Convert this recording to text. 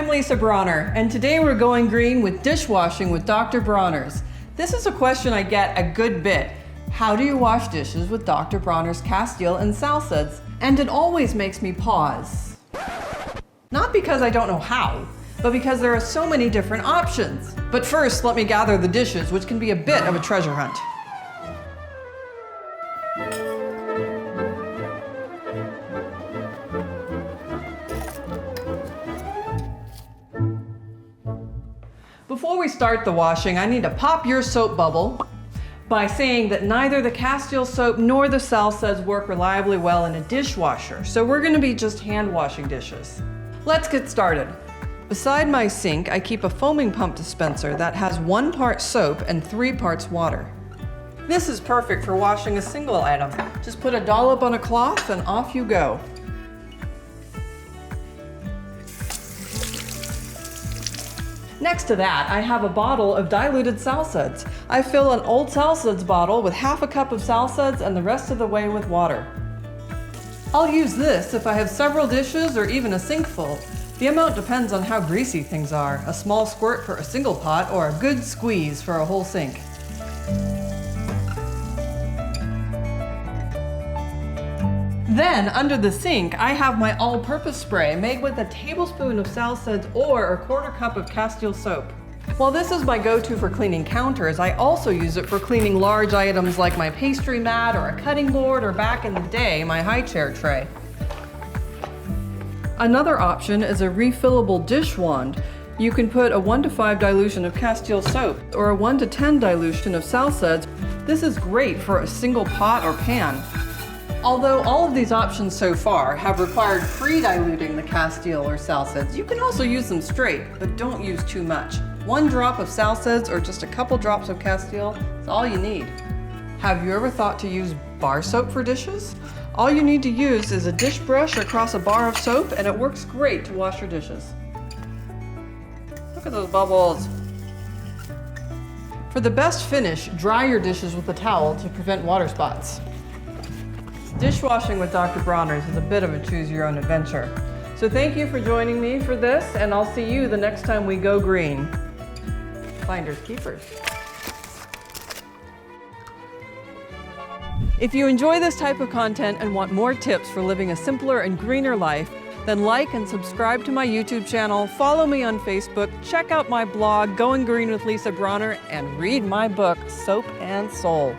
I'm Lisa Bronner, and today we're going green with dishwashing with Dr. Bronner's. This is a question I get a good bit. How do you wash dishes with Dr. Bronner's Castile and Sal Suds? And it always makes me pause. Not because I don't know how, but because there are so many different options. But first, let me gather the dishes, which can be a bit of a treasure hunt. Before we start the washing, I need to pop your soap bubble by saying that neither the Castile Soap nor the Sal Suds work reliably well in a dishwasher, so we're going to be just hand washing dishes. Let's get started. Beside my sink, I keep a foaming pump dispenser that has 1 part soap and 3 parts water. This is perfect for washing a single item. Just put a dollop on a cloth and off you go. Next to that, I have a bottle of diluted Sal Suds. I fill an old Sal Suds bottle with half a cup of Sal Suds and the rest of the way with water. I'll use this if I have several dishes or even a sink full. The amount depends on how greasy things are. A small squirt for a single pot or a good squeeze for a whole sink. Then, under the sink, I have my all-purpose spray made with a tablespoon of Sal Suds or a 1/4 cup of Castile Soap. While this is my go-to for cleaning counters, I also use it for cleaning large items like my pastry mat or a cutting board, or back in the day, my high chair tray. Another option is a refillable dish wand. You can put a 1 to 5 dilution of Castile Soap or a 1 to 10 dilution of Sal Suds. This is great for a single pot or pan. Although all of these options so far have required pre-diluting the Castile or Sal Suds, you can also use them straight, but don't use too much. 1 drop of Sal Suds or just a couple drops of Castile is all you need. Have you ever thought to use bar soap for dishes? All you need to use is a dish brush across a bar of soap, and it works great to wash your dishes. Look at those bubbles. For the best finish, dry your dishes with a towel to prevent water spots. Dishwashing with Dr. Bronner's is a bit of a choose-your-own adventure. So thank you for joining me for this, and I'll see you the next time we go green. Finders keepers. If you enjoy this type of content and want more tips for living a simpler and greener life, then like and subscribe to my YouTube channel, follow me on Facebook, check out my blog, Going Green with Lisa Bronner, and read my book, Soap and Soul.